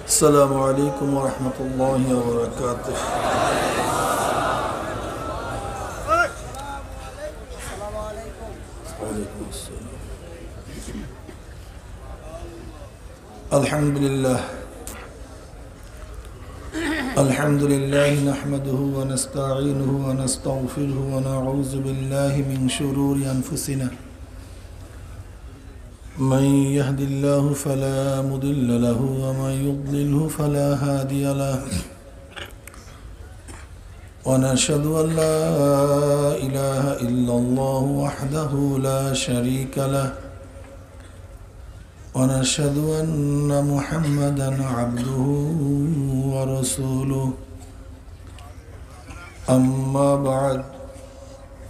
السلام عليكم ورحمة الله وبركاته. وعليكم السلام. الحمد لله نحمده ونستعينه ونستغفره ونعوذ بالله من شرور أنفسنا. من يهد الله فلا مضل له ومن يضلله فلا هادي له. ونشهد أن لا إله إلا الله وحده لا شريك له. ونشهد أن محمدا عبده ورسوله. أما بعد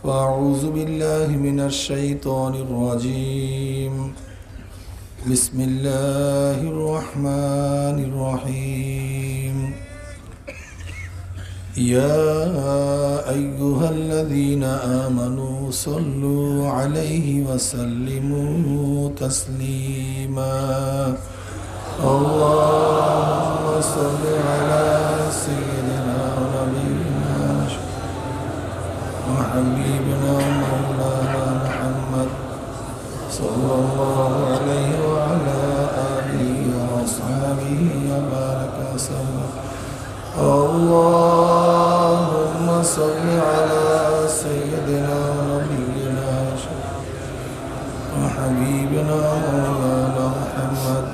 فأعوذ بالله من الشيطان الرجيم. بسم الله الرحمن الرحيم. يا أيها الذين آمنوا صلوا عليه وسلموا تسليما. اللهم صل على سيدنا ونبينا وحبيبنا مولانا محمد صلى الله عليه وعلى آله وأصحابه وبارك وسلم. اللهم صل على سيدنا ونبينا وحبيبنا مولانا محمد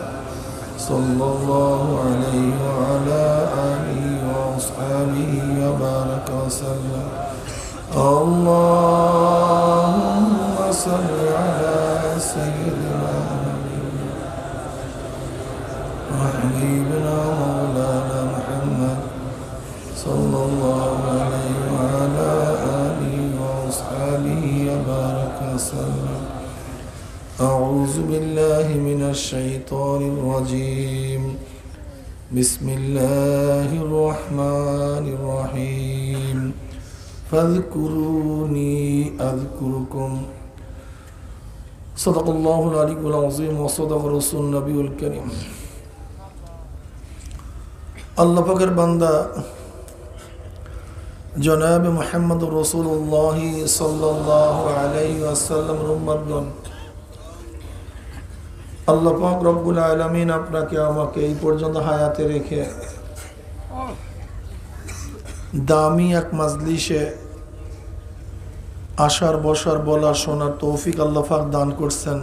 صلى الله عليه وعلى آله وأصحابه وبارك وسلم. اللهم صل على سيدنا وحبيبنا مولانا محمد صلى الله عليه وعلى آله وأصحابه وبارك وسلم. أعوذ بالله من الشيطان الرجيم. بسم الله الرحمن الرحيم. فاذكروني أذكركم. صدق الله العلي العظيم وصدق رسول النبي الكريم. আল্লাহ পাকের বান্দা জনাব মুহাম্মদ রাসূলুল্লাহ সাল্লাল্লাহু আলাইহি ওয়াসাল্লাম উম্মতগণ, আল্লাহ পাক রব্বুল আলামিন আপনাকে আমাকে এই পর্যন্ত হায়াতে রেখে দামি এক মাজলিসে আসার বসার বলা শোনার তৌফিক আল্লাহ পাক দান করছেন।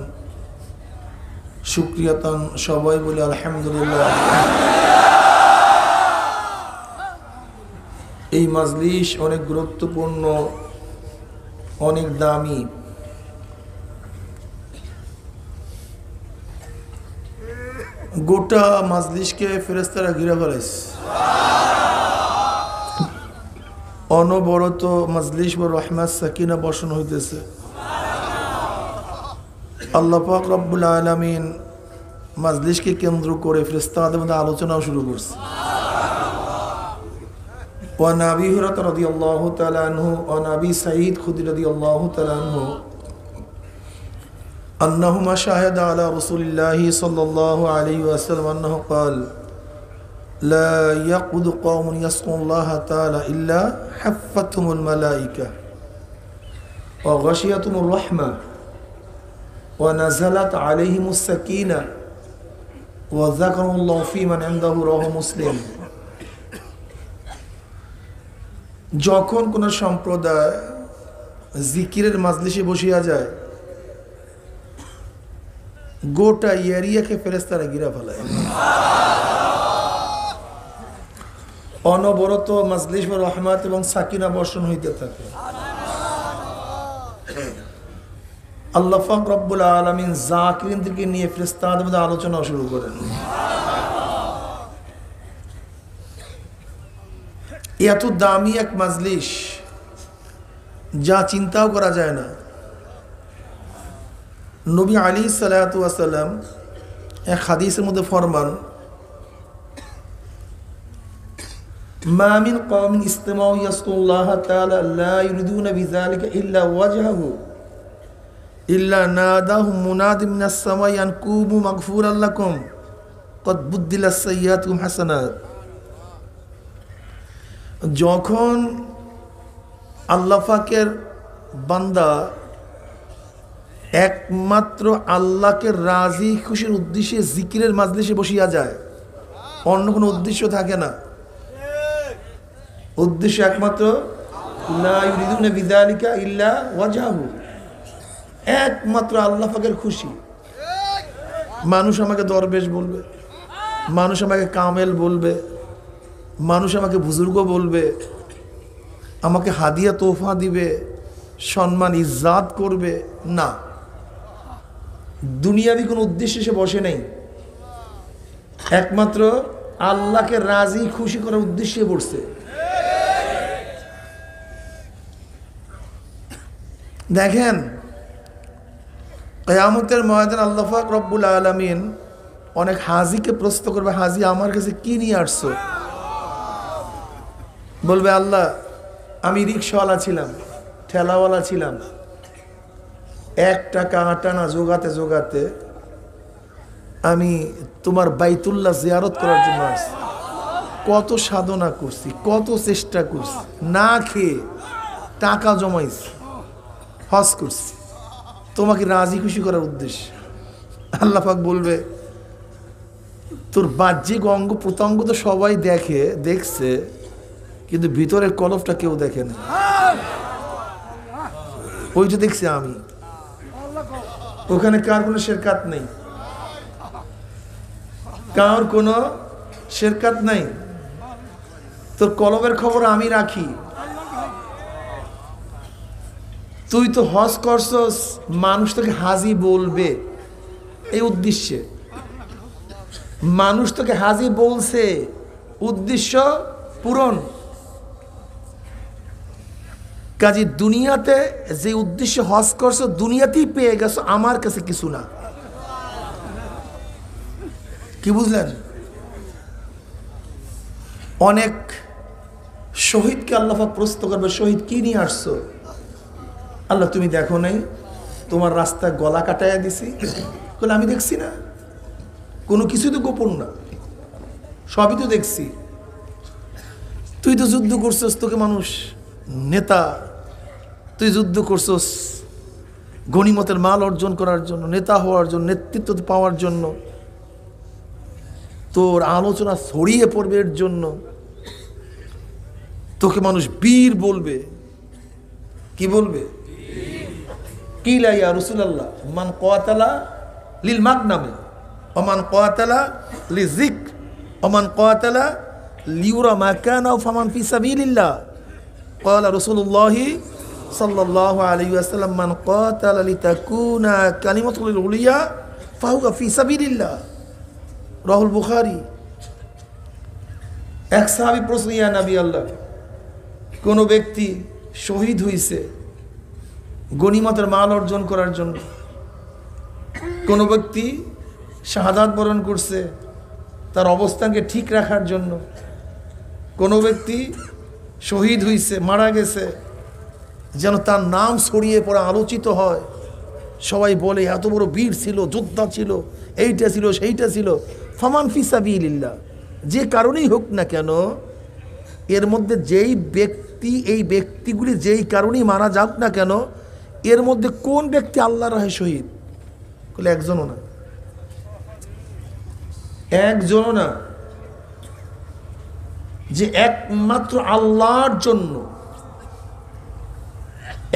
শুকরিয়াতান সবাই বলে আলহামদুলিল্লাহ। এই মাজলিস অনেক গুরুত্বপূর্ণ, অনেক দামি। গোটা মাজলিসকে ফেরেশতারা ঘিরে ফেলেছে। অনবরত মাজলিস বা রহমত সাকিনা বর্ষণ হইতেছে। আল্লাহ পাক রব্বুল আলামিন মাজলিসকে কেন্দ্র করে ফেরেশতাদের মধ্যে আলোচনাও শুরু করছে। وعن أبي هريرة رضي الله تعالى عنه وعن أبي سعيد الخدري رضي الله تعالى عنه أنهما شاهد على رسول الله صلى الله عليه وسلم أنه قال لا يقعد قوم يذكرون الله تعالى إلا حفتهم الملائكة وغشيتهم الرحمة ونزلت عليهم السكينة وذكروا الله في من عنده رواه مسلم. যখন কোন সম্প্রদায় জিকিরের মাজলিসে বসিয়া যায়, গোটা এরিয়াকে ফেরেশতারা ঘিরে ফেলায়। অনবরত মাজলিস বা রহমত এবং সাকিনা বর্ষণ হইতে থাকে। আল্লাহ পাক রব্বুল আলামিন জাকিরিনদেরকে নিয়ে ফেরেশতাদের মধ্যে আলোচনা শুরু করেন। এত দামি এক মাজলিস যা চিন্তাও করা যায় না। নবী আলাইহিস সালাতু ওয়াস সালাম এক হাদিসের মধ্যে ফরমান, মা মিন কওমিন ইসতামাউ ইয়াসকুল্লাহ তাআলা লা ইউরিদুনা বিযালিকা ইল্লা ওয়াজহাহু ইল্লা নাদাহুম মুনাদিম মিনাস সামাই আন কুমু মাগফুরাল লাকুম কদ বুদ্দিলাস সাইয়্যাতুহুম হাসানাত। যখন আল্লাহ পাকের বান্দা একমাত্র আল্লাহকে রাজি খুশির উদ্দেশ্যে জিকিরের মাজলিসে বসিয়া যায়, অন্য কোনো উদ্দেশ্য থাকে না, উদ্দেশ্য একমাত্র লা ইউরিদুনা বিযালিকা ইল্লা ওয়াজহাহু, একমাত্র আল্লাহ পাকের খুশি। মানুষ আমাকে দরবেশ বলবে, মানুষ আমাকে কামেল বলবে, মানুষ আমাকে বুজুর্গ বলবে, আমাকে হাদিয়া তোহফা দিবে, সম্মান ইজ্জাত করবে, না, দুনিয়াবি কোনো উদ্দেশ্যে সে বসে নেই, একমাত্র আল্লাহকে রাজি খুশি করার উদ্দেশ্যে বসছে। দেখেন কিয়ামতের ময়দানে আল্লাহ পাক রব্বুল আলামিন অনেক হাজীকে প্রশ্ন করবে, হাজী আমার কাছে কি নিয়ে আসছো? বলবে, আল্লাহ আমি রিক্সাওয়ালা ছিলাম, ঠেলাওয়ালা ছিলাম, 1 টাকা আটা না জোগাতে জোগাতে আমি তোমার বাইতুল্লাহ জিয়ারত করার জন্য আসছি। কত সাধনা করছি, কত চেষ্টা করছি, না খেয়ে টাকা জমাইছি, হজ করছি, তোমাকে রাজি খুশি করার উদ্দেশ্যে। আল্লাহ পাক বলবে, তোর বাহ্যিক অঙ্গ প্রত্যঙ্গ তো সবাই দেখছে, কিন্তু ভিতরের কলবটা কেউ দেখে না, ওইটা দেখছি আমি। ওখানে কার কোনো শেরকাত নেই, কার কোনো শেরকাত নাই, তোর কলবের খবর আমি রাখি। তুই তো হজ করছস, মানুষ তোকে হাজি বলবে এই উদ্দেশ্যে, মানুষ তোকে হাজি বলছে, উদ্দেশ্য পূরণ। কাজে দুনিয়াতে যে উদ্দেশ্যে হজ করছো দুনিয়াতেই পেয়ে গেছো, আমার কাছে কিছু না। কি বুঝলেন? অনেক শহীদকে আল্লাহ পাক প্রশ্ন করবে, শহীদ কি নিয়ে আসছো? আল্লাহ তুমি দেখো নাই, তোমার রাস্তায় গলা কাটাইয়া দিছি। বলে আমি দেখছি না, কোনো কিছু তো গোপন না, সবই তো দেখছি। তুই তো যুদ্ধ করছস, তোকে মানুষ নেতা, তুই যুদ্ধ করছস গনিমতের মাল অর্জন করার জন্য, নেতা হওয়ার জন্য, নেতৃত্ব পাওয়ার জন্য, তোর আলোচনা ছড়িয়ে পড়বে এর জন্য, তোকে মানুষ বীর বলবে। কি বলবে? কিলা ইয়া রাসূলুল্লাহ মান কাতালা লিল মাগনামে ওয়া মান কাতালা লিযিকর ওয়া মান কাতালা লিউরা মাকানা ফামান ফি সাবিলিল্লাহ। ক্বালা রাসূলুল্লাহ সাল্লাল্লাহু আলাইহি ওয়াসাল্লাম মান কাতালা লিতাকুনা কালিমাতুল উলিয়া ফাহুয়া ফি সাবিলিল্লাহ। রাহুল বুখারী। এক সাহাবী প্রশ্ন, ইয়া নবী আল্লাহ, কোন ব্যক্তি শহীদ হইছে গনিমতের মাল অর্জন করার জন্য, কোন ব্যক্তি শাহাদাত বরণ করছে তার অবস্থানকে ঠিক রাখার জন্য, কোন ব্যক্তি শহীদ হইছে, মারা গেছে, যেন তার নাম ছড়িয়ে পড়ে আলোচিত হয়, সবাই বলে এত বড় বীর ছিল, যোদ্ধা ছিল, এইটা ছিল, সেইটা ছিল। ফামান ফি সাবিলিল্লাহ, যে কারণেই হোক না কেন, এর মধ্যে যেই ব্যক্তি, এই ব্যক্তিগুলি যেই কারণেই মারা যাক না কেন, এর মধ্যে কোন ব্যক্তি আল্লাহর রাহে শহীদ? বলে একজনও না, একজনও না। যে একমাত্র আল্লাহর জন্য,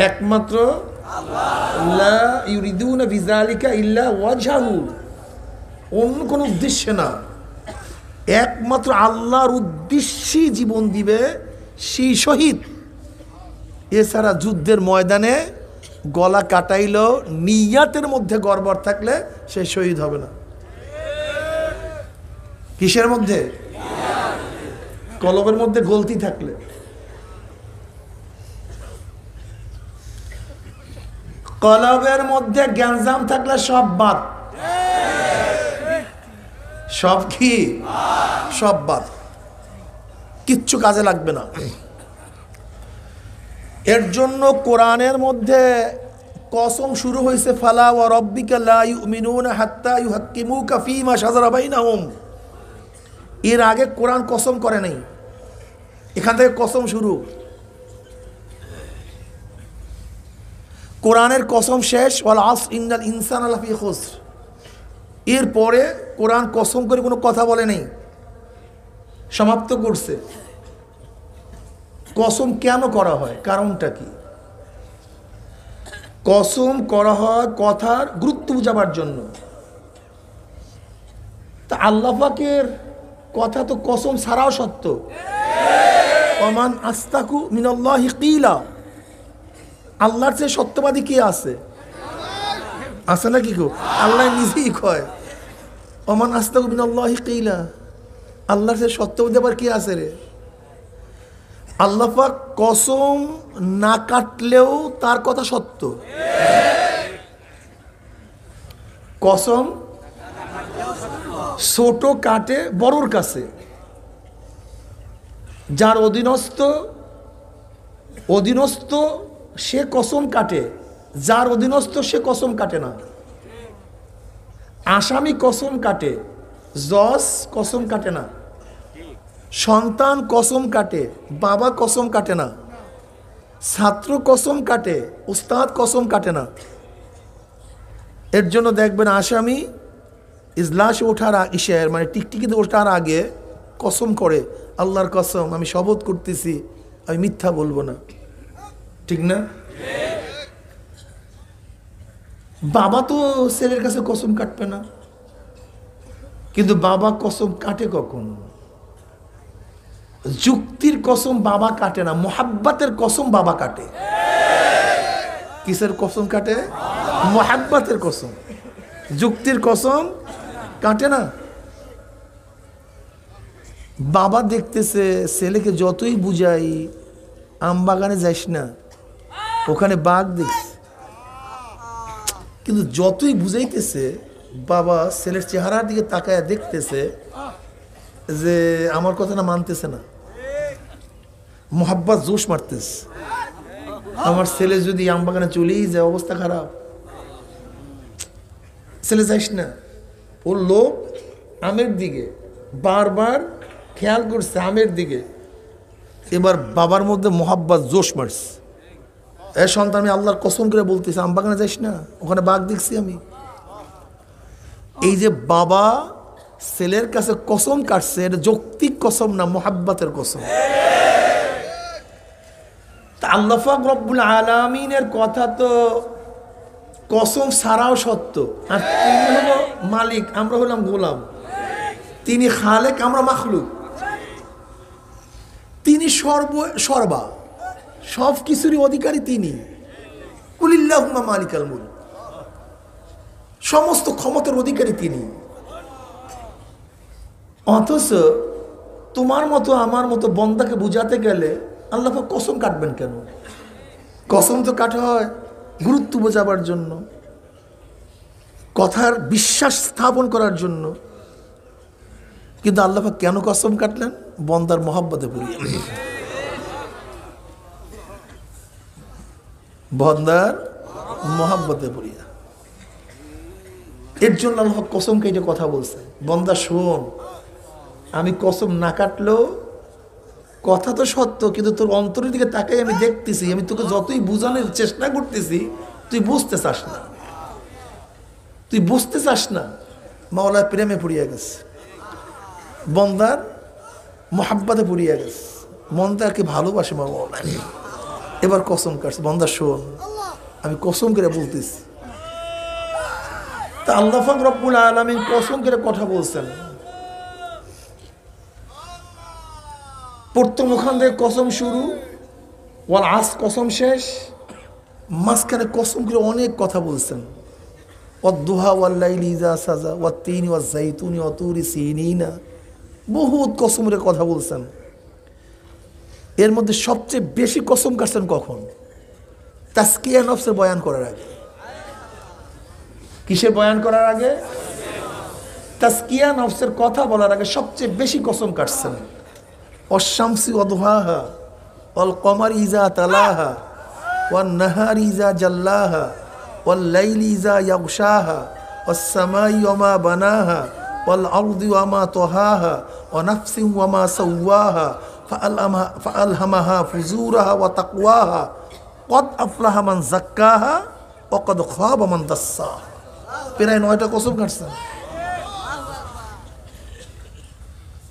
একমাত্র লা ইউরিদুনা বিযালিকা ইল্লা ওয়াজহাহু, অন্য কোনো উদ্দেশ্যে না, একমাত্র আল্লাহর উদ্দেশ্যেই জীবন দিবে সেই শহীদ। এছাড়া যুদ্ধের ময়দানে গলা কাটাইল, নিয়াতের মধ্যে গড়বড় থাকলে সে শহীদ হবে না। কিসের মধ্যে? কলবের মধ্যে গলতি থাকলে। কলবের মধ্যে গ্যাঞ্জাম থাকলে সব বাদ, সব কি? সব বাদ, কিচ্ছু কাজে লাগবে না। এর জন্য কোরআনের মধ্যে কসম শুরু হয়েছে, ফালা ওয়া রাব্বিকা লা ইউমিনুনা হাত্তা ইউহাক্কিমুকা ফীমা শাজারা বাইনাহুম এর আগে কোরআন কসম করে নাই, এখান থেকে কসম শুরু। কোরআনের কসম শেষ, ওয়াল আসর ইন্নাল ইনসানা লাফি খুসর। এরপরে কোরআন কসম করে কোনো কথা বলে নেই, সমাপ্ত করছে। কসম কেন করা হয়, কারণটা কি? কসম করা হয় কথার গুরুত্ব বোঝাবার জন্য। তা আল্লাহ পাকের কথা তো কসম ছাড়াও সত্য। ওমান আস্তাকু মিনাল্লাহি কিলা, আল্লাহর চেয়ে সত্যবাদী কে আছে? আছে না কি গো? আল্লাহ নিজেই কয় ওমান আস্তাকু মিনাল্লাহি কিলা, আল্লাহর চেয়ে সত্যবাদী আবার কে আছে রে? আল্লাহ পাক কসম না কাটলেও তার কথা সত্য। কসম ছোট কাটে বড়র কাছে, যার অধীনস্থ সে কসম কাটে, যার অধীনস্থ সে কসম কাটে না। আসামি কসম কাটে, জজ কসম কাটে না। সন্তান কসম কাটে, বাবা কসম কাটে না। ছাত্র কসম কাটে, উস্তাদ কসম কাটে না। এর জন্য দেখবেন আসামি ইজলাসে ওঠার ইশার মানে টিকটিকিতে ওঠার আগে কসম করে, আল্লাহর কসম আমি শপথ করতেছি আমি মিথ্যা বলবো না। ঠিক না? বাবা তো ছেলের কাছে কসম কাটবে না, কিন্তু বাবা কসম কাটে কখন? যুক্তির কসম বাবা কাটে না, মোহাব্বতের কসম বাবা কাটে। কিসের কসম কাটে? মোহাব্বতের কসম। যুক্তির কসম কাটে না। বাবা দেখতেছে ছেলেকে যতই বুঝাই আম বাগানে যাইস না, ওখানে বাঘ দেখছে, কিন্তু যতই বুঝাইতেছে বাবা ছেলের চেহারার দিকে তাকায় দেখতেছে যে আমার কথাটা মানতেছে না। মোহাব্বত জোশ মারতেছে, আমার ছেলে যদি আম বাগানে চলেই যায় অবস্থা খারাপ, ছেলে যাইস না। ওর লোক আমের দিকে বারবার খেয়াল করছে, আমের দিকে। এবার বাবার মধ্যে মোহাব্বত জোশ মারছে, এ সন্তান আমি আল্লাহর কসম করে বলতেছি আম বাগানে যাইস না, ওখানে বাঘ দেখছি আমি। এই যে বাবা ছেলের কাছে কসম কাটছে, এটা যৌক্তিক কসম না, মোহাব্বতের কসম। আল্লাহ পাক রব্বুল আলামিনের কথা তো কসম ছাড়াও সত্য। আর তিনি হলো মালিক, আমরা হলাম গোলাম। তিনি খালেক, আমরা মাখলুক। তিনি সর্বা, সব কিছুরই অধিকারী তিনি। কুলিল্লাহুম্মা মালিকাল মুলক, সমস্ত ক্ষমতার অধিকারী তিনি। অথচ তোমার মতো আমার মতো বন্দাকে বুঝাতে গেলে আল্লাহ পাক কসম কাটবেন কেন? কসম তো কাটা হয় গুরুত্ব বোঝাবার জন্য, কথার বিশ্বাস স্থাপন করার জন্য। কিন্তু আল্লাহ পাক কেন কসম কাটলেন? বন্দার মহব্বতে পড়িয়া, বন্দার মহব্বতে পড়িয়া। এর জন্য আল্লাহ পাক কসম কেটে কথা বলছে, বন্দা শোন, আমি কসম না কাটলেও কথা তো সত্য, কিন্তু তোর অন্তরের দিকে তাকাই আমি দেখতেছি, আমি তোকে যতই বোঝানোর চেষ্টা করতেছি তুই বুঝতে চাস না, তুই বুঝতে চাস না। মাওলার প্রেমে পড়িয়া গেছে, বন্দার মোহাব্বতে পড়িয়া গেছে, বন্দাকে ভালোবাসে মাওলা। এবার কসম কাটছে, বন্দা শোন, আমি কসম করে বলতেছি। তা আল্লাহ পাক রব্বুল আলামিন কসম করে কথা বলছেন। প্রথম ওখান থেকে কসম শুরু, ওয়াল আস কসম শেষ, মাঝখানে কসম করে অনেক কথা বলছেন। ওয়াদ-দুহা ওয়াল-লাইলি ইযা সাজা ওয়াত-তিনি ওয়াজ-যাইতুনি ওয়া-তুরি সিনিনা, বহুত কসমের কথা বলছেন। এর মধ্যে সবচেয়ে বেশি কসম কাটছেন কখন? তাজকিয়া নফসের বয়ান করার আগে। কিসের বয়ান করার আগে? তাজকিয়া নফসের কথা বলার আগে সবচেয়ে বেশি কসম কাটছেন। অশ-শামসি ওয়া-দুহাহা ওয়াল-কমারি ইযা তালাহা ওয়ান-নাহারি ইযা জাল্লাহা ওয়াল-লাইলি ইযা ইয়াগশাহা ওয়াস-সামাই ওয়া মা বানাহা ওয়াল আরদি ওয়া মা তাহাহা ওয়া নাফসিন ওয়া মা সাওয়াহা ফাআলহামাহা ফুজুরাহা ওয়া তাকওয়াহা কদ আফলাহা মান যাক্কাহা ওয়া কদ খাবা মান দাসসাহা। প্রায় 9টা কসম কাটছেন।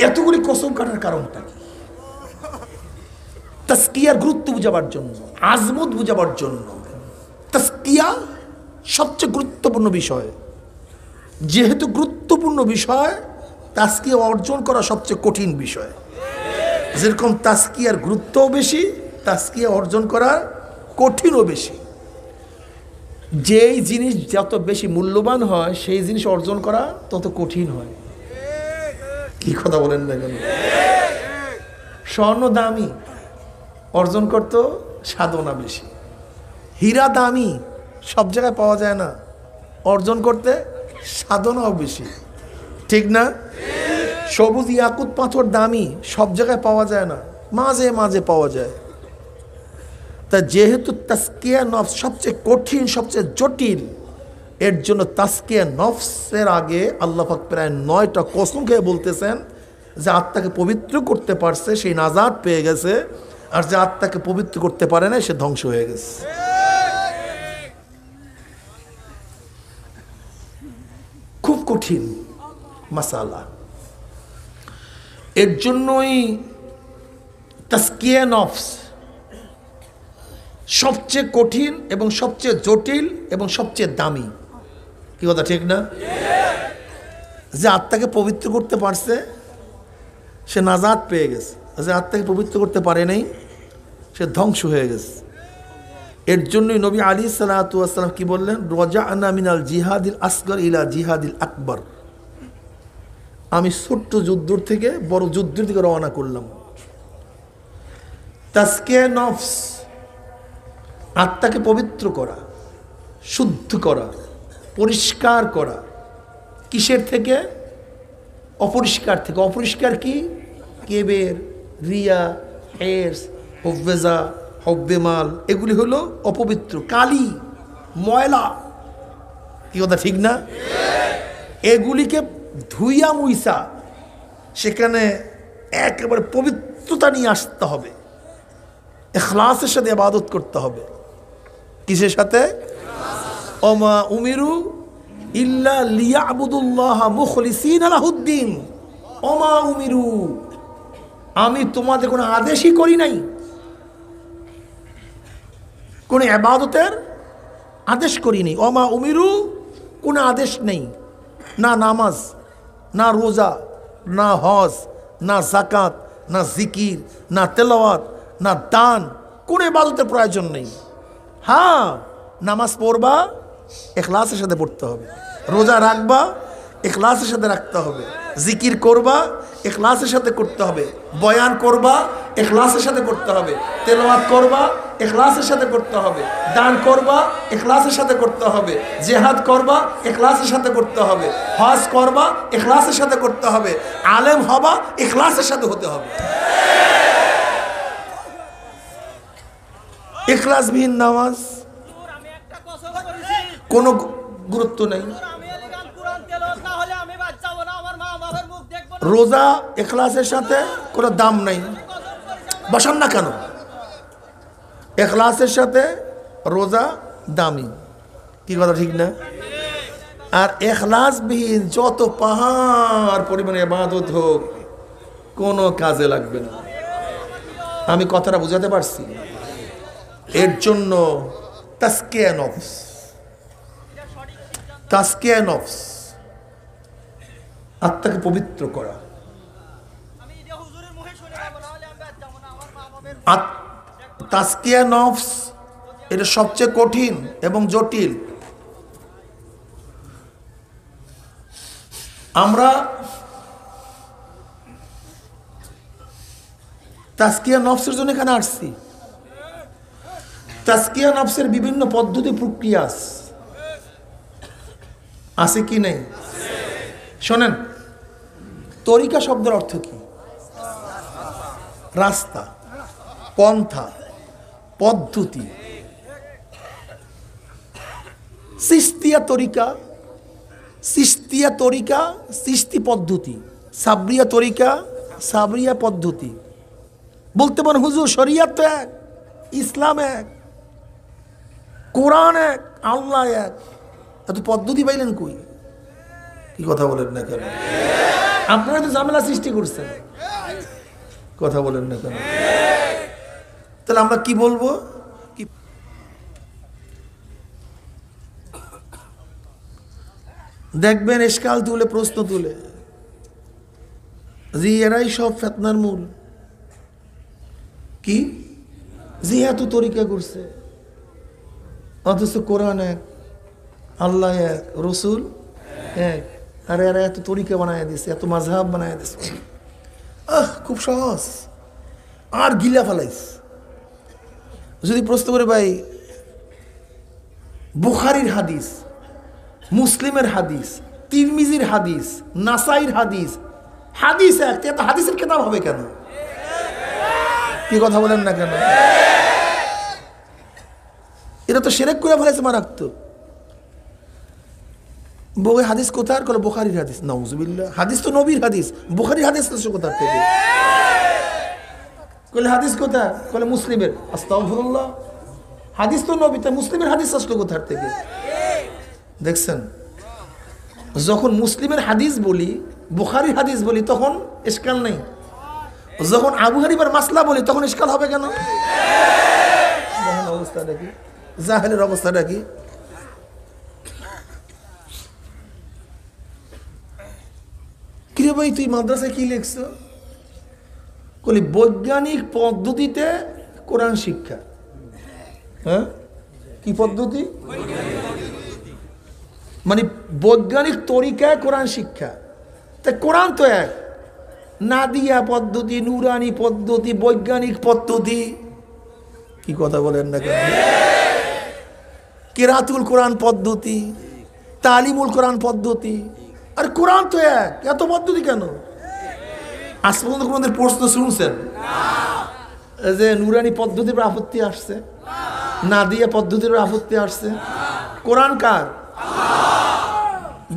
এতগুলি কসম কাটার কারণটা কি? তাসকিয়ার গুরুত্ব বুঝাবার জন্য, আজমত বুঝাবার জন্য। তাসকিয়া সবচেয়ে গুরুত্বপূর্ণ বিষয়। যেহেতু গুরুত্বপূর্ণ বিষয়, তাসকিয়া অর্জন করা সবচেয়ে কঠিন বিষয়। যেরকম তাসকিয়ার গুরুত্বও বেশি, তাসকিয়া অর্জন করা কঠিনও বেশি। যেই জিনিস যত বেশি মূল্যবান হয়, সেই জিনিস অর্জন করা তত কঠিন হয়। কি কথা বলেন না কেন? স্বর্ণ দামি, অর্জন করতে সাধনা বেশি। হীরা দামি, সব জায়গায় পাওয়া যায় না, অর্জন করতে সাধনাও বেশি। ঠিক না? সবুজ ইয়াকুত পাথর দামি, সব জায়গায় পাওয়া যায় না, মাঝে মাঝে পাওয়া যায়। তা যেহেতু তাসকিয়া নফস সবচেয়ে কঠিন, সবচেয়ে জটিল, এর জন্য তাসকিয়া নফসের আগে আল্লাহ পাক প্রায় 9টা কসম খেয়ে বলতেছেন যে আত্মাকে পবিত্র করতে পারছে সেই নাজাত পেয়ে গেছে, আর যে আত্মাকে পবিত্র করতে পারে না সে ধ্বংস হয়ে গেছে। খুব কঠিন মাসালা। এর জন্যই তাসকিয়া নফস সবচেয়ে কঠিন এবং সবচেয়ে জটিল এবং সবচেয়ে দামি। কি কথা ঠিক না? যে আত্মাকে পবিত্র করতে পারছে সে নাজাত পেয়ে গেছে, যে আত্মাকে পবিত্র করতে পারে নাই সে ধ্বংস হয়ে গেছে। এর জন্যই নবী আলী সাল্লাল্লাহু আলাইহি ওয়াসাল্লাম কি বললেন? রাজা'না মিনাল জিহাদিল আসগর ইলা জিহাদিল আকবর। আমি ছোট্ট যুদ্ধ থেকে বড় যুদ্ধের দিকে রওনা করলাম। তাসকিয়া নফস, আত্মাকে পবিত্র করা, শুদ্ধ করা, পরিষ্কার করা। কিসের থেকে? অপরিষ্কার থেকে। অপরিষ্কার কি? কেবের, রিয়া, হেরস, হুব্বেজা, হব্বেমাল, এগুলি হলো অপবিত্র, কালি, ময়লা। কি কথা ঠিক না? এগুলিকে ধুইয়া মুইসা সেখানে একেবারে পবিত্রতা নিয়ে আসতে হবে। ইখলাসের সাথে ইবাদত করতে হবে। কিসের সাথে? ওমা উমিরু ইল্লা লিয়াবুদুল্লাহ মুখলিসিনা লাহুদ্দিন। ওমা উমিরু, আমি তোমাদের কোনো আদেশই করি নাই, কোন ইবাদতের আদেশ করিনি। ওমা উমিরু, কোনো আদেশ নেই, না নামাজ, না রোজা, না হজ, না যাকাত, না জিকির, না তেলাওয়াত, না দান, কোন ইবাদতের প্রয়োজন নেই। হ্যাঁ, নামাজ পড়বা ইখলাসের সাথে পড়তে হবে, রোজা রাখবা ইখলাসের সাথে রাখতে হবে, জিকির করবা ইখলাসের সাথে করতে হবে, বয়ান করবা ইখলাসের সাথে করতে হবে, তেলাওয়াত করবা ইখলাসের সাথে করতে হবে, দান করবা ইখলাসের সাথে করতে হবে, জিহাদ করবা ইখলাসের সাথে করতে হবে, হজ করবা ইখলাসের সাথে করতে হবে, আলেম হবা ইখলাসের সাথে হতে হবে। ইখলাসবিহীন নামাজ কোনো গুরুত্ব নেই। রোজা ইখলাসের সাথে কোনো দাম নাই, বসান না কেন? ইখলাসের সাথে রোজা দামি। কি কথা ঠিক না? আর ইখলাসবিহীন যত পাহাড় পরিমাণে ইবাদত হোক কোনো কাজে লাগবে না। আমি কথাটা বুঝাতে পারছি? এর জন্য তাসকিয়া নফস, তাসকিয়া নফস, আত্মাকে পবিত্র করা। তাসকিয়া নফস এটা সবচেয়ে কঠিন এবং জটিল। আমরা তাসকিয়া নফসের জন্য এখানে আসছি। তাসকিয়া নফসের বিভিন্ন পদ্ধতি প্রক্রিয়া আছে কি নেই? শোনেন, তরিকা শব্দের অর্থ কি? রাস্তা, পন্থা, পদ্ধতি। চিশতিয়া তরিকা চিশতিয়া তরিকা, চিশতি পদ্ধতি, সাবরিয়া তরিকা, সাবরিয়া পদ্ধতি। বলতে পারেন হুজুর শরিয়াত তো এক, ইসলাম এক, কোরআন এক, আল্লাহ এক, এত পদ্ধতি পাইলেন কই? কি কথা বলেন না কেন? আপনারা তো ঝামেলা সৃষ্টি করছেন, কথা বলেন না কেন? তাহলে আমরা কি বলবো? কি দেখবেন এশকাল তুলে, প্রশ্ন তুলে, জি এরাই সব ফিতনার মূল। কি জি এত তরিকা করছে, অথচ কোরআন এক, আল্লাহ এক, রসুল এক, আর এরা এত তরিকা বানায় দিছে, এত মাযহাব বানায় দিছে। খুব সহজ, আর গিলা ফেলাইস। যদি প্রশ্ন করে ভাই বুখারীর হাদিস, মুসলিমের হাদিস, তিরমিজির হাদিস, নাসাইর হাদিস, হাদিস এক, এত হাদিসের কিতাব হবে কেন? কি কথা বলেন না কেন? এটা তো শিরক করে ফেলেছে মারাত্মক। বউয়ে হাদিস কোথার? কলে বুখারীর হাদিস। নাউজুবিল্লাহ, হাদিস তো নবীর হাদিস, বুখারীর হাদিস তো কোথা থেকে? কলে হাদিস কোথা? কলে মুসলিমের। আস্তাগফিরুল্লাহ, হাদিস তো নবী, তা মুসলিমের হাদিস আসলো কোথার থেকে? দেখছেন, যখন মুসলিমের হাদিস বলি, বুখারীর হাদিস বলি, তখন ইশকাল নেই। যখন আবু হানিফার মাসলা বলি, তখন ইশকাল হবে কেন? অবস্থাটা কি? জাহেলের অবস্থাটা কি? কিরে ভাই তুই মাদ্রাসায় কি লিখছ? বলি বৈজ্ঞানিক পদ্ধতিতে কোরআন শিক্ষা। হ্যাঁ, কি পদ্ধতি? মানে বৈজ্ঞানিক তরিকায় কোরআন শিক্ষা। তা কোরআন তো এক, নাদিয়া পদ্ধতি, নুরানি পদ্ধতি, বৈজ্ঞানিক পদ্ধতি। কি কথা বলেন না কেন? কিরাতুল কোরআন পদ্ধতি, তালিমুল কোরআন পদ্ধতি, আর কোরআন তো এক, এত পদ্ধতি কেন? আজ পর্যন্ত কোনদের প্রশ্ন শুনছেন যে নুরানি পদ্ধতির আপত্তি আসছে, নাদিয়া পদ্ধতির আপত্তি আসছে? কোরআন কার?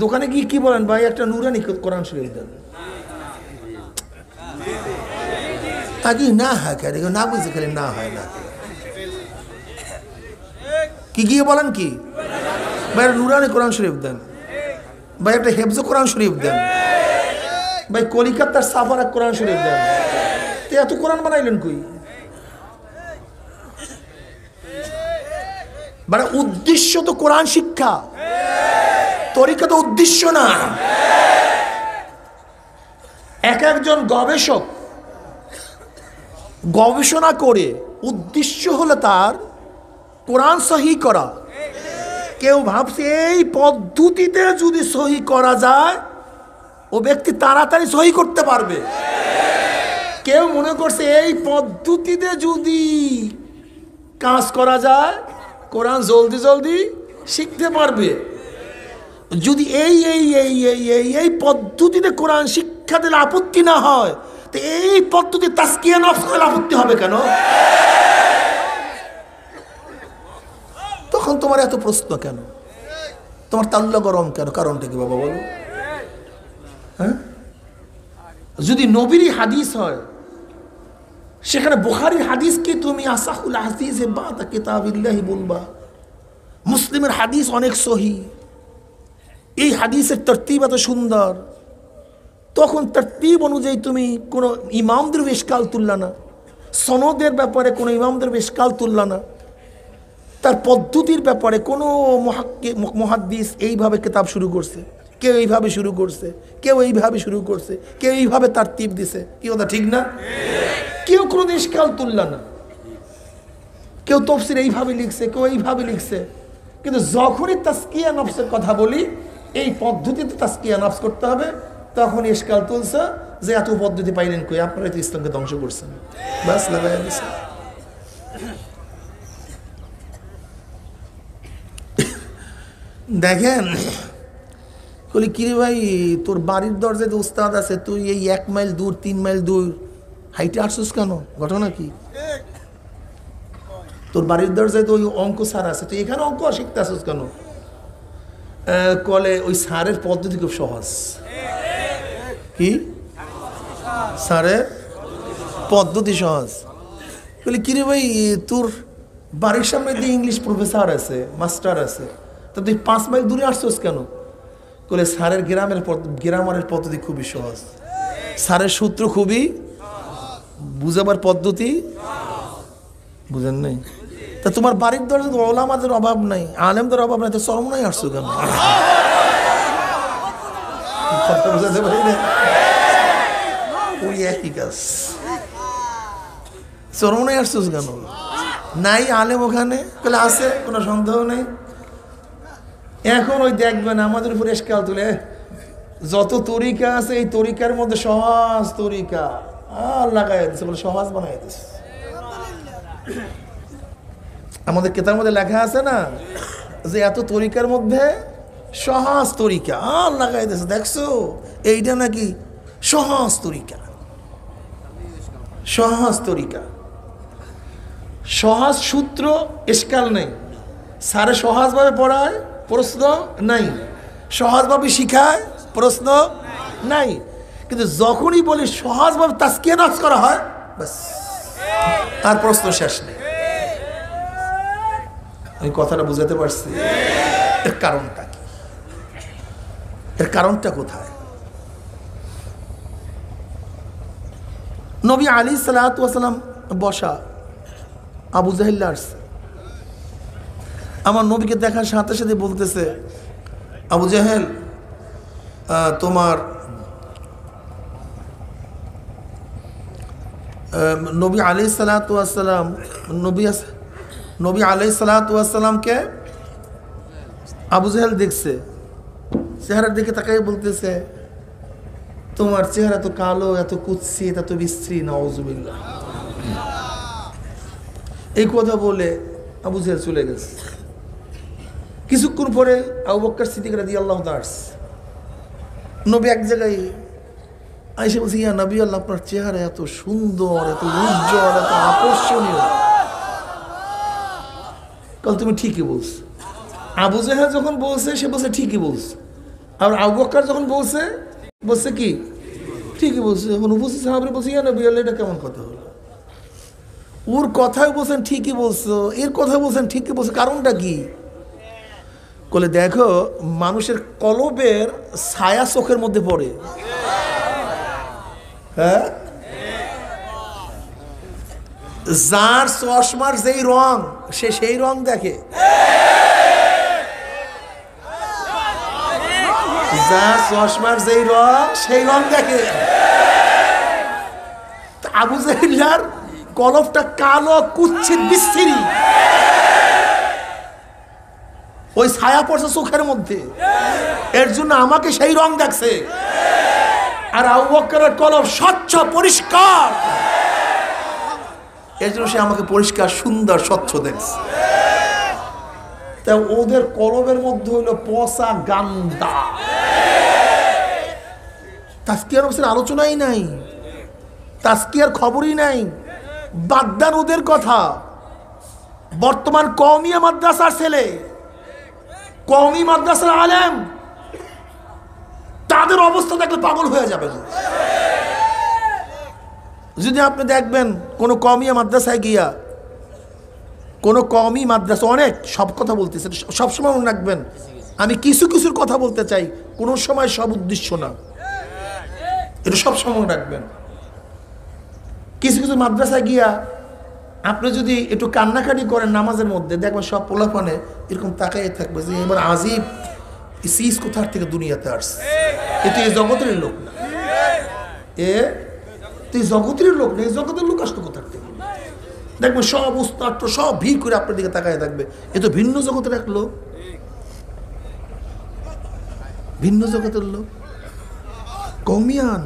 দোকানে গিয়ে কি বলেন ভাই একটা নুরানি কোরআন শরীফ দেন, আগে না হয় কেন? না বুঝে খেলে না হয় না, কি গিয়ে বলেন কি ভাই নুরানি কোরআন শরীফ দেন, ভাই একটা হেফজ কোরআন শরীফ দেন, ভাই কলিকাতার সাফার কোরআন শরীফ দেন। এত কোরআন বানাইলেন কই? মানে উদ্দেশ্য তো কোরআন শিক্ষা, তরিকা তো উদ্দেশ্য না। এক একজন গবেষক গবেষণা করে উদ্দেশ্য হলো তার কোরআন সহি করা। কেউ ভাবছে এই পদ্ধতিতে যদি সহি করা যায় ও ব্যক্তি তাড়াতাড়ি সহি করতে পারবে। কেউ মনে করছে এই পদ্ধতিতে যদি কাজ করা যায় কোরআন জলদি জলদি শিখতে পারবে। যদি এই এই এই এই এই এই পদ্ধতিতে কোরআন শিক্ষা দিলে আপত্তি না হয়, তো এই পদ্ধতি তাসকিয়া নফস করলে আপত্তি হবে কেন? তখন তোমার এত প্রশ্ন কেন? তোমার তাল্লা গরম কেন? কারণটা কি বাবা বলো? হ্যাঁ, যদি নবীর হাদিস হয় সেখানে বুখারীর হাদিসকে তুমি আসাহুল হাদিস বাদা কিতাবিল্লাহি বলবা, মুসলিমের হাদিস অনেক সহি, এই হাদিসের তরতিব এত সুন্দর, তখন তরতিব অনুযায়ী তুমি কোনো ইমামদের ইশকাল তুললা না, সনদের ব্যাপারে কোনো ইমামদের ইশকাল তুললা না, তার পদ্ধতির ব্যাপারে কোনো মুহাদ্দিস এইভাবে কিতাব শুরু করছে, কেউ এইভাবে শুরু করছে, কেউ এইভাবে শুরু করছে, কেউ এইভাবে তারতিব দিছে। কি কথা ঠিক না? কেউ কোনো ইশকাল তুললা না, কেউ তাফসীর এইভাবে লিখছে, কেউ এইভাবে লিখছে। কিন্তু যখনই তাসকিয়া নফসের কথা বলি, এই পদ্ধতিতে তাসকিয়া নফস করতে হবে, তখন ইশকাল তুলছে যে এত পদ্ধতি পাইলেন কই? আপনারা তো ইসলামকে ধ্বংস করছেন। বাস লাগাই দিছে। দেখেন বলি কিরে ভাই তোর বাড়ির দরজায় তো উস্তাদ আছে, তুই এই 1 মাইল দূর 3 মাইল দূর হাইটে আসছিস কেন? ঘটনা কি? তোর বাড়ির দরজায় তো ওই অঙ্ক স্যার আছে, তুই এখানে অঙ্ক শিখতে আসছিস কেন? কলে ওই স্যারের পদ্ধতি খুব সহজ। কি স্যারের পদ্ধতি সহজ? বলি কিরে ভাই, তোর বাড়ির সামনে দিয়ে ইংলিশ প্রফেসর আছে, মাস্টার আছে, তা তুই 5 মাইল দূরে আসছোস কেন? বলে স্যারের গ্রামারের পদ্ধতি খুবই সহজ, স্যারের সূত্র খুবই, বুঝাবার পদ্ধতি বুঝেন নাই? তা তোমার বাড়ির দরজা তো ওলামাদের অভাব নাই, আলেমদের অভাব নাই, তো চরমনাই আসছো কেন? কথা বুঝাতে পারি না, ওই একই কাজ। চরমনাই আসছোস কেন? নাই আলেম ওখানে? বলে আছে, কোনো সন্দেহ নেই। এখন ওই দেখবেন আমাদের উপর এসকাল তুলে, যত তরিকা আছে এই তরিকার মধ্যে সহজ তরিকা আর লাগাই দিচ্ছে, বলে সহজ বানাই দিচ্ছে। আমাদের কেতার মধ্যে লেখা আছে না যে এত তরিকার মধ্যে সহজ তরিকা আর লাগাই দিচ্ছে, দেখছো এইটা নাকি সহজ তরিকা। সহজ তরিকা, সহজ সূত্র, এসকাল নেই। স্যারে সহজভাবে পড়ায়, প্রশ্ন নাই, সহজভাবে শিখায়, প্রশ্ন নাই। কিন্তু যখনই বলি সহজভাবে তাজকিয়া নফস করা হয়, বাস আর প্রশ্ন শেষ নেই। আমি কথাটা বুঝাতে পারছি? এর কারণটা কি? এর কারণটা কোথায়? নবী আলাইহিস সালাতু ওয়াস সালাম বসা, আবু জাহেল আসছে, আমার নবীকে দেখার সাথে সাথে বলতেছে, আবু জাহেল তোমার নবী আলাইহিস সালাতু ওয়াস সালাম, নবী আলাইহিস সালাতু ওয়াস সালামকে আবু জাহেল দেখছে, চেহারার দিকে তাকাই বলতেছে, তোমার চেহারা তো কালো, এত কুৎসিত, এত বিশ্রী, নাউজুবিল্লাহ। এই কথা বলে আবু জাহেল চলে গেছে। কিছুক্ষণ পরে আবু বকর সিদ্দিক রাদিয়াল্লাহু তাআলা নবী এক জায়গায় আয়েশা বলছে, ইয়া নবী আল্লাহ, আপনার চেহারা এত সুন্দর, এত উজ্জ্বল, এত আকর্ষণীয়। কাল তুমি ঠিকই বলছো। আবু জাহেল যখন বলছে সে বলছে ঠিকই বলছে, আর আবু বকর যখন বলছে বলছে কি ঠিকই বলছে। এখন উপস্থিত সাহাবীরা বলছে, ইয়া নবী আল্লাহ, এটা কেমন কথা হলো? ওর কথাই বলছেন ঠিকই বলছো, এর কথা বলছেন ঠিকই বলছো, কারণটা কি? বলে দেখো, মানুষের কলবের ছায়া চোখের মধ্যে পড়ে। হ্যাঁ, যার চশমার যেই রং সে সেই রং দেখে, যার চশমার যেই রং সেই রং দেখে। আবু জাহেলের কলবটা কালো, কুৎসিত, বিশ্রী, ওই ছায়া পড়ছে চোখের মধ্যে, এর জন্য আমাকে সেই রং দেখছে। আর আবু বকরের কলব স্বচ্ছ, পরিষ্কার, এর জন্য সে আমাকে পরিষ্কার, সুন্দর, স্বচ্ছ দেখছে। তা ওদের কলবের মধ্যে হইল পচা, গান্দা। তাজকিয়ার নফসের আলোচনাই নাই, তাজকিয়ার খবরই নাই। বাদ দেন ওদের কথা। বর্তমান কওমিয়া মাদ্রাসার ছেলে, কওমি মাদ্রাসার আলেম, তাদের অবস্থা দেখলে পাগল হয়ে যাবেন। যদি আপনি দেখবেন কোন কওমিয়া মাদ্রাসায় গিয়া, কোন কওমি মাদ্রাসা, অনেক সব কথা বলতেছে, সবসময় মনে রাখবেন আমি কিছু কিছুর কথা বলতে চাই, কোনো সময় সব উদ্দেশ্য না, এটা সবসময় মনে রাখবেন। কিছু কিছু মাদ্রাসায় গিয়া আপনি যদি একটু কান্নাকাটি করেন নামাজের মধ্যে, দেখবেন সব পোলাপানে এরকম তাকাই থাকবে যে এবার আজিব সিস কোথার থেকে দুনিয়াতে আসছে, এ তো এই জগতের লোক না, এ তুই জগতের লোক না, এই জগতের লোক আসতো কোথার থেকে? দেখবেন সব উস্তাদ সব ভিড় করে আপনার দিকে তাকায় থাকবে, এ তো ভিন্ন জগতের এক লোক, ভিন্ন জগতের লোক, কওমিয়ান।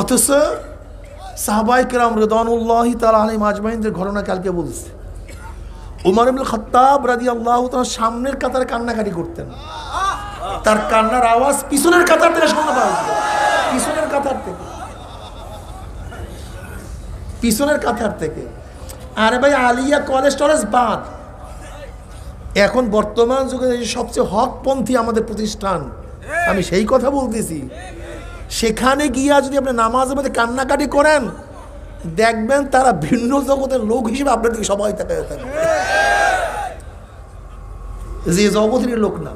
অথচ সাহাবায়ে কেরাম রিদওয়ানুল্লাহি তাআলা আলাইহিম আজমাইনদের ঘটনা কালকে বলছে। উমর ইবনে খাত্তাব রাদিয়াল্লাহু তাআলা সামনের কাতারে কান্নাকাটি করতেন, তার কান্নার আওয়াজ পিছনের কাতার থেকে শোনা পাওয়া যেত, পিছনের কাতার থেকে, পিছনের কাতার থেকে। আরে ভাই, আলিয়া কলেজ টলেজ বাদ, এখন বর্তমান যুগে সবচেয়ে হকপন্থী আমাদের প্রতিষ্ঠান, আমি সেই কথা বলতেছি, সেখানে গিয়া যদি আপনি নামাজের মধ্যে কান্নাকাটি করেন, দেখবেন তারা ভিন্ন জগতের লোক হিসেবে আপনার দিকে সবাই তাকায় থাকবে, যে জগতের লোক না।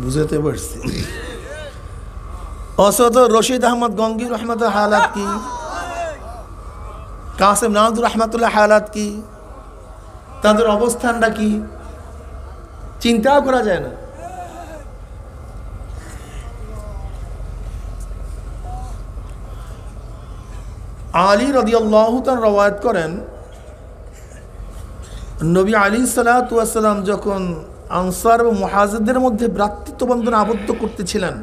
বুঝতে পারছি? অসত রশিদ আহমদ গঙ্গি রহমত হালাত কি, কাসেম নাজুর রহমতুল্লাহ হালাত কি, তাদের অবস্থানটা কি চিন্তাও করা যায় না। আলী রাদিয়াল্লাহু তাআলা রওয়ায়াত করেন, নবী আলাইহিস সালাতু ওয়াস সালাম যখন আনসার ও মুহাজিরদের মধ্যে ভ্রাতৃত্ব বন্ধনে আবদ্ধ করতেছিলেন,